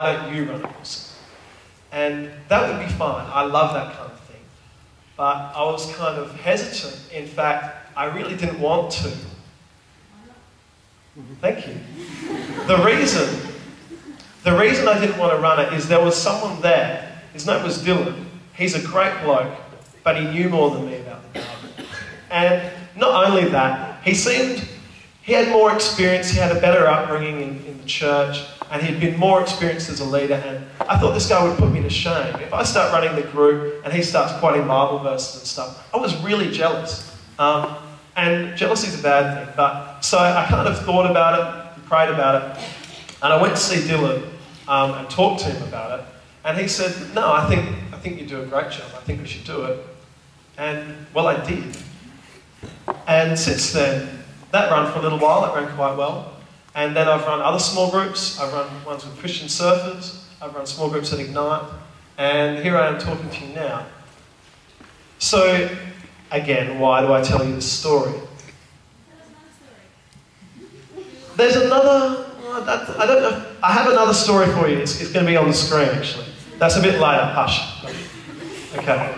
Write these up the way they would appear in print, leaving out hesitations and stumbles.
why don't you run a course? And that would be fine. I love that kind of thing. But I was kind of hesitant. In fact, I really didn't want to. Thank you. The reason I didn't want to run it is there was someone there. His name was Dylan. He's a great bloke, but he knew more than me about the garden. And not only that, he had more experience, he had a better upbringing in the church, and he'd been more experienced as a leader, and I thought this guy would put me to shame. If I start running the group and he starts quoting Bible verses and stuff, I was really jealous. And jealousy is a bad thing, so I kind of thought about it, and prayed about it, and I went to see Dylan and talked to him about it, and he said, no, I think you do a great job, I think we should do it. And, well, I did. And since then, that ran for a little while, that ran quite well. And then I've run other small groups, I've run ones with Christian surfers, I've run small groups at Ignite, and here I am talking to you now. So, again, why do I tell you this story? There's another, I don't know, I have another story for you, it's going to be on the screen actually. That's a bit later, hush. Okay.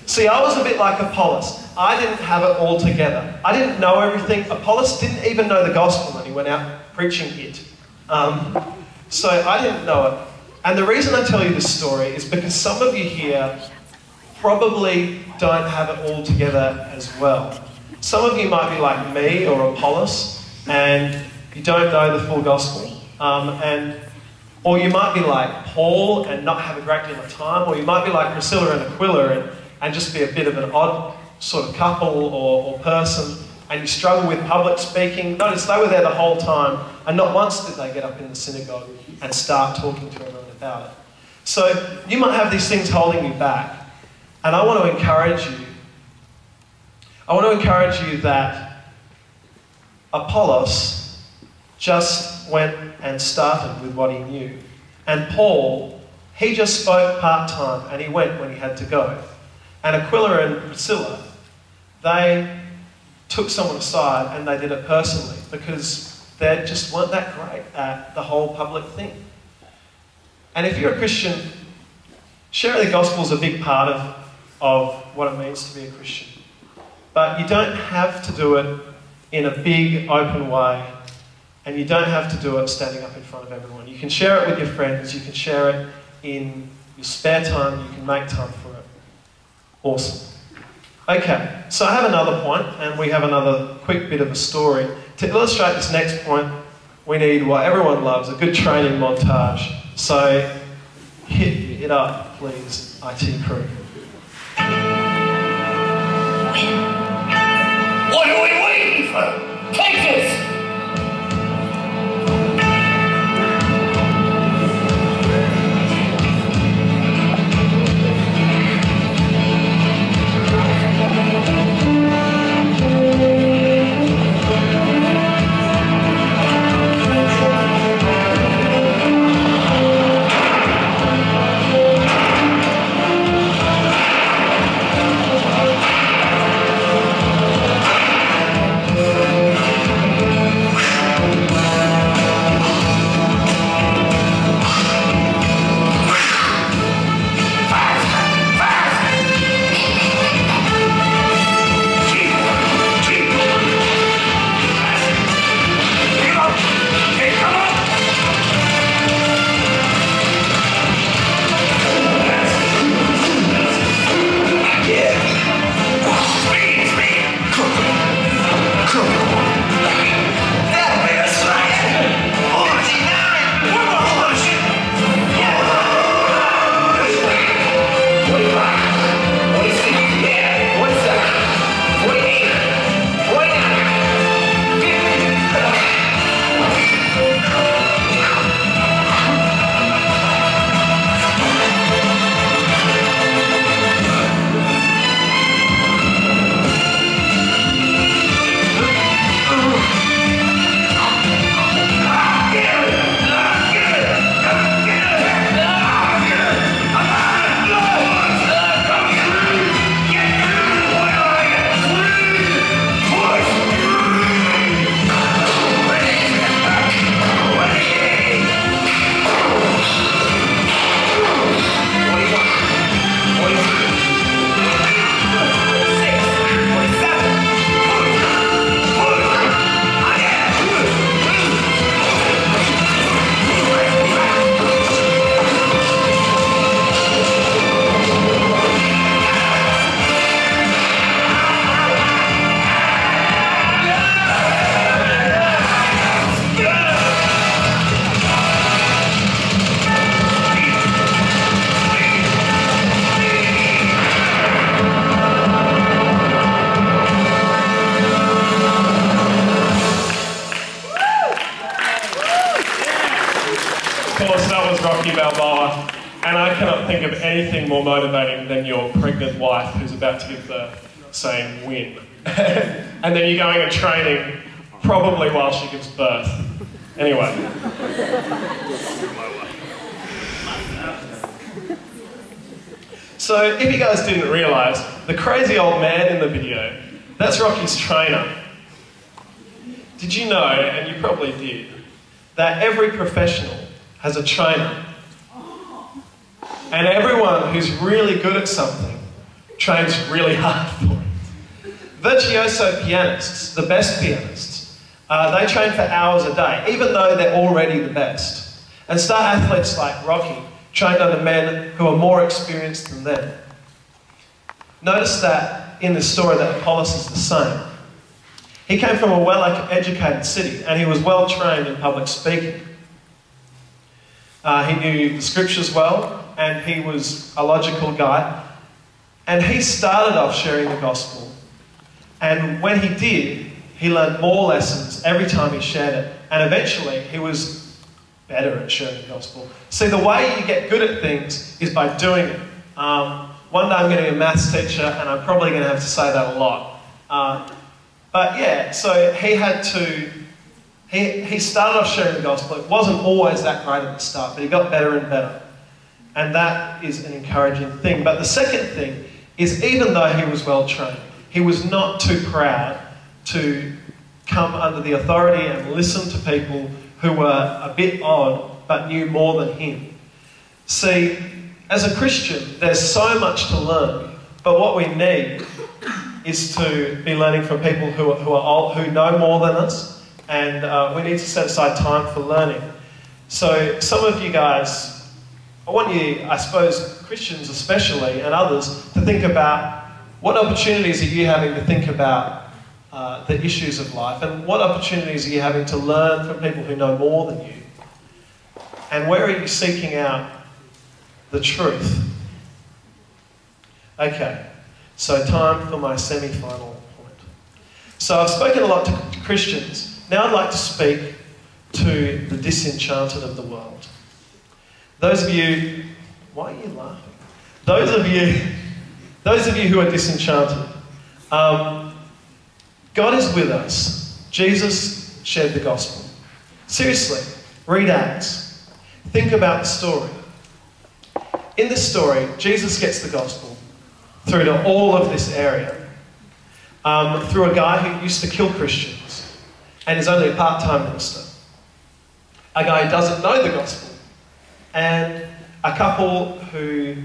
See, I was a bit like Apollos. I didn't have it all together. I didn't know everything. Apollos didn't even know the gospel when he went out preaching it. So I didn't know it. And the reason I tell you this story is because some of you here probably don't have it all together as well. Some of you might be like me or Apollos and you don't know the full gospel. Or you might be like Paul and not have a great deal of time, or you might be like Priscilla and Aquila and just be a bit of an odd sort of couple or person, and you struggle with public speaking. Notice they were there the whole time, and not once did they get up in the synagogue and start talking to everyone about it. So you might have these things holding you back, and I want to encourage you. I want to encourage you that Apollos just went and started with what he knew. And Paul, he just spoke part-time and he went when he had to go. And Aquila and Priscilla, they took someone aside and they did it personally because they just weren't that great at the whole public thing. And if you're a Christian, sharing the gospel is a big part of what it means to be a Christian. But you don't have to do it in a big, open way. And you don't have to do it standing up in front of everyone. You can share it with your friends. You can share it in your spare time. You can make time for it. Awesome. Okay, so I have another point, and we have another quick bit of a story. To illustrate this next point, we need what everyone loves, a good training montage. So hit it up, please, IT crew. What are we waiting for? Take this! was Rocky Balboa, and I cannot think of anything more motivating than your pregnant wife who's about to give birth saying win. And then you're going and training, probably while she gives birth. Anyway. So, if you guys didn't realise, the crazy old man in the video, that's Rocky's trainer. Did you know, and you probably did, that every professional has a trainer? And everyone who's really good at something trains really hard for it. Virtuoso pianists, the best pianists, they train for hours a day, even though they're already the best. And star athletes like Rocky trained under men who are more experienced than them. Notice that in this story that Apollos is the same. He came from a well-educated city and he was well-trained in public speaking. He knew the scriptures well and he was a logical guy. And he started off sharing the gospel. And when he did, he learned more lessons every time he shared it. And eventually he was better at sharing the gospel. See, the way you get good at things is by doing it. One day I'm going to be a maths teacher and I'm probably going to have to say that a lot. But yeah, so he started off sharing the gospel. It wasn't always that great at the start, but he got better and better. And that is an encouraging thing. But the second thing is, even though he was well trained, he was not too proud to come under the authority and listen to people who were a bit odd but knew more than him. See, as a Christian, there's so much to learn, but what we need is to be learning from people who are old, who know more than us, and we need to set aside time for learning. So some of you guys, I want you, I suppose Christians especially, and others, to think about what opportunities are you having to think about the issues of life, and what opportunities are you having to learn from people who know more than you, and where are you seeking out the truth? Okay, so time for my semi-final point. So I've spoken a lot to Christians. Now I'd like to speak to the disenchanted of the world. Those of you, why are you laughing? Those of you who are disenchanted, God is with us. Jesus shared the gospel. Seriously, read Acts. Think about the story. In this story, Jesus gets the gospel through to all of this area, through a guy who used to kill Christians and is only a part-time minister, a guy who doesn't know the gospel, and a couple who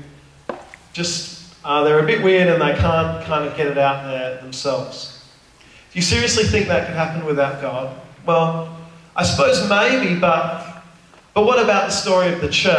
just, they're a bit weird and they can't kind of get it out there themselves. If you seriously think that could happen without God, well, I suppose maybe, but what about the story of the church?